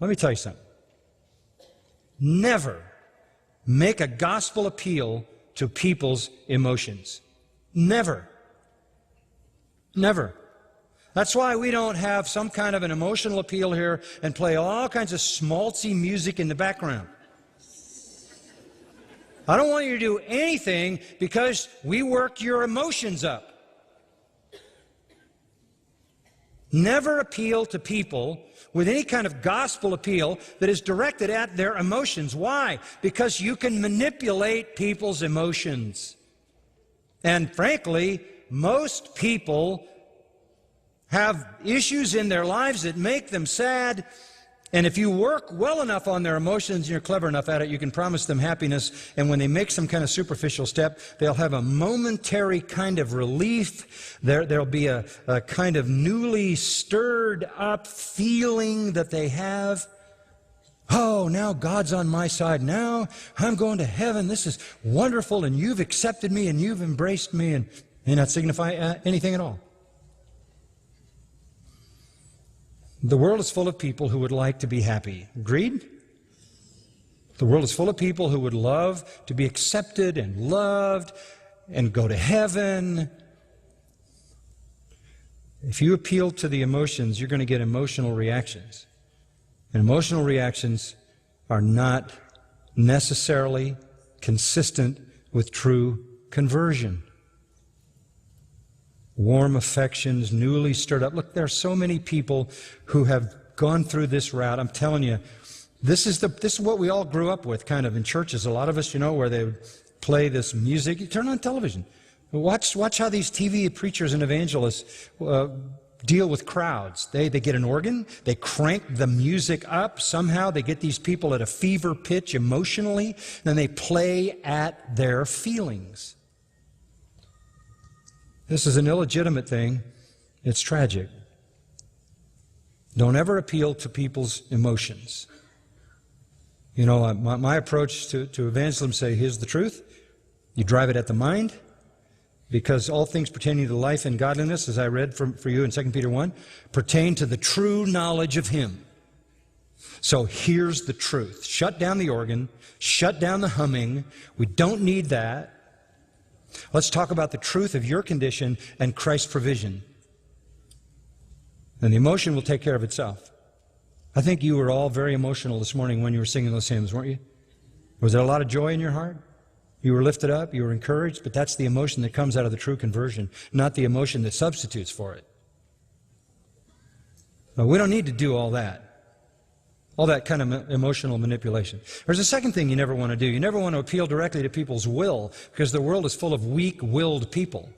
Let me tell you something. Never make a gospel appeal to people's emotions. Never. Never. That's why we don't have some kind of an emotional appeal here and play all kinds of schmaltzy music in the background. I don't want you to do anything because we work your emotions up. Never appeal to people with any kind of gospel appeal that is directed at their emotions. Why? Because you can manipulate people's emotions. And frankly, most people have issues in their lives that make them sad. And if you work well enough on their emotions and you're clever enough at it, you can promise them happiness. And when they make some kind of superficial step, they'll have a momentary kind of relief. There'll be a kind of newly stirred up feeling that they have. Oh, now God's on my side. Now I'm going to heaven. This is wonderful. And you've accepted me and you've embraced me. And may not signify anything at all. The world is full of people who would like to be happy. Agreed? The world is full of people who would love to be accepted and loved and go to heaven. If you appeal to the emotions, you're going to get emotional reactions. And emotional reactions are not necessarily consistent with true conversion. Warm affections, newly stirred up. Look, there are so many people who have gone through this route. I'm telling you, this is what we all grew up with, kind of in churches. A lot of us, where they would play this music. You turn on television. Watch how these TV preachers and evangelists deal with crowds. They get an organ. They crank the music up. Somehow they get these people at a fever pitch emotionally. Then they play at their feelings. This is an illegitimate thing. It's tragic. Don't ever appeal to people's emotions. My approach to evangelism say, here's the truth. You drive it at the mind, because all things pertaining to life and godliness, as I read for you in 2 Peter 1, pertain to the true knowledge of Him. So here's the truth. Shut down the organ. Shut down the humming. We don't need that. Let's talk about the truth of your condition and Christ's provision. And the emotion will take care of itself. I think you were all very emotional this morning when you were singing those hymns, weren't you? Was there a lot of joy in your heart? You were lifted up, you were encouraged, but that's the emotion that comes out of the true conversion, not the emotion that substitutes for it. Now, we don't need to do all that kind of emotional manipulation. There's a second thing you never want to do. You never want to appeal directly to people's will, because the world is full of weak-willed people.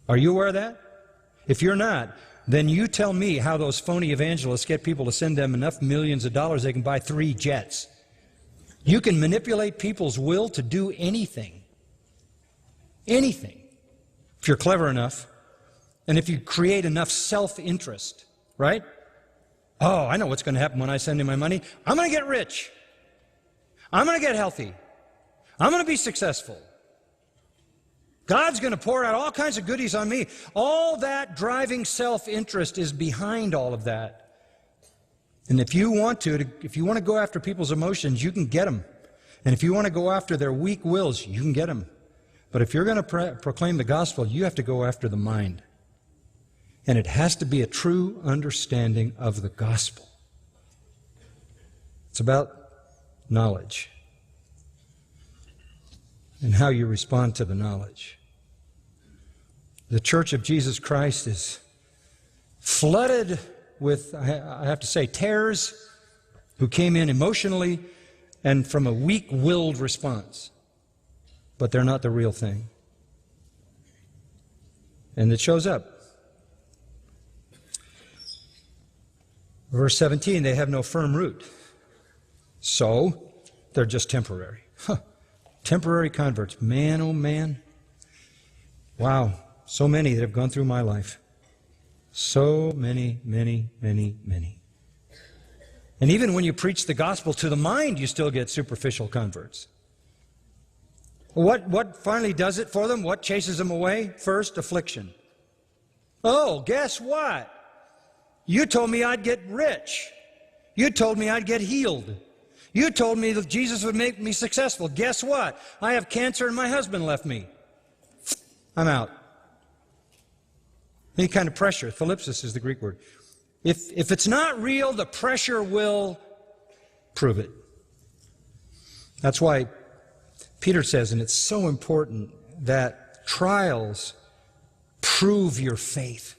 Are you aware of that? If you're not, then you tell me how those phony evangelists get people to send them enough millions of dollars they can buy 3 jets. You can manipulate people's will to do anything. Anything. If you're clever enough, and if you create enough self-interest, right? Oh, I know what's going to happen when I send in my money. I'm going to get rich. I'm going to get healthy. I'm going to be successful. God's going to pour out all kinds of goodies on me. All that driving self-interest is behind all of that. And if you want to go after people's emotions, you can get them. And if you want to go after their weak wills, you can get them. But if you're going to proclaim the gospel, you have to go after the mind. And it has to be a true understanding of the gospel. It's about knowledge and how you respond to the knowledge. The Church of Jesus Christ is flooded with, I have to say, tares who came in emotionally and from a weak-willed response. But they're not the real thing. And it shows up. Verse 17, they have no firm root. So, they're just temporary. Temporary converts. Man, oh man. Wow. So many that have gone through my life. So many. And even when you preach the gospel to the mind, you still get superficial converts. What finally does it for them? What chases them away? First, affliction. Oh, guess what? You told me I'd get rich. You told me I'd get healed. You told me that Jesus would make me successful. Guess what? I have cancer and my husband left me. I'm out. Any kind of pressure. Thalipsis is the Greek word. If it's not real, the pressure will prove it. That's why Peter says, and it's so important, that trials prove your faith.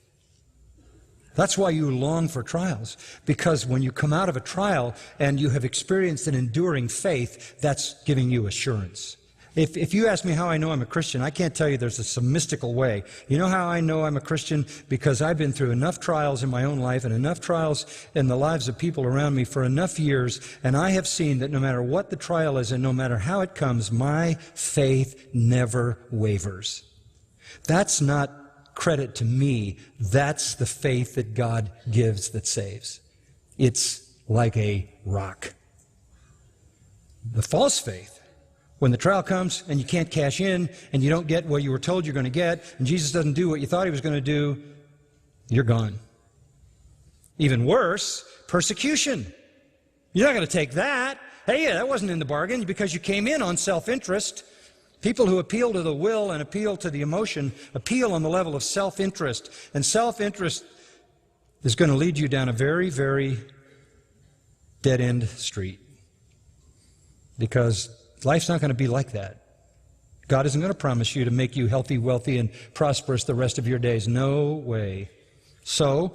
That's why you long for trials, because when you come out of a trial and you have experienced an enduring faith, that's giving you assurance. If you ask me how I know I'm a Christian, I can't tell you there's some mystical way. You know how I know I'm a Christian? Because I've been through enough trials in my own life and enough trials in the lives of people around me for enough years, and I have seen that no matter what the trial is and no matter how it comes, my faith never wavers. That's not credit to me. That's the faith that God gives that saves. It's like a rock. The false faith, when the trial comes and you can't cash in and you don't get what you were told you're going to get and Jesus doesn't do what you thought he was going to do, you're gone. Even worse, persecution. You're not going to take that. Hey, that wasn't in the bargain because you came in on self-interest. People who appeal to the will and appeal to the emotion appeal on the level of self-interest. And self-interest is going to lead you down a very, very dead-end street. Because life's not going to be like that. God isn't going to promise you to make you healthy, wealthy, and prosperous the rest of your days. No way. So,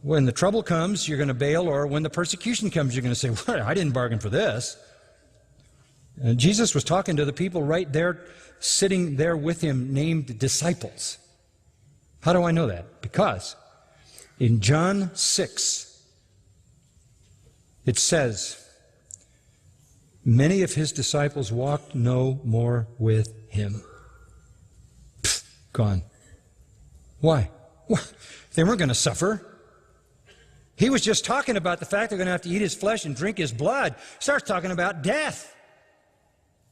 when the trouble comes, you're going to bail, or when the persecution comes, you're going to say, well, I didn't bargain for this. And Jesus was talking to the people right there, sitting there with him, named disciples. How do I know that? Because in John 6, it says, many of his disciples walked no more with him. Pfft, gone. Why? They weren't going to suffer. He was just talking about the fact they're going to have to eat his flesh and drink his blood. He starts talking about death.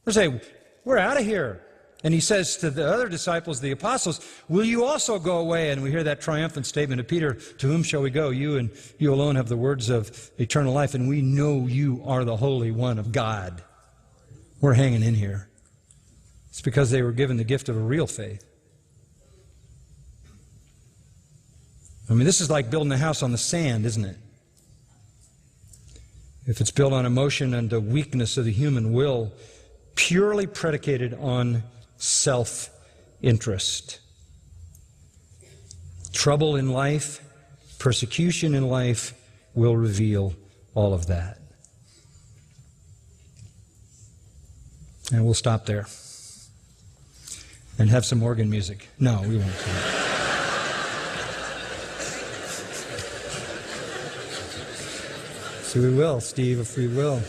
They say, we're out of here. And he says to the other disciples, the apostles, will you also go away? And we hear that triumphant statement of Peter, to whom shall we go? You and you alone have the words of eternal life, and we know you are the Holy One of God. We're hanging in here. It's because they were given the gift of a real faith. I mean, this is like building a house on the sand, isn't it? If it's built on emotion and the weakness of the human will, purely predicated on self-interest. Trouble in life, persecution in life will reveal all of that. And we'll stop there and have some organ music. No, we won't. So we will, Steve, if we will.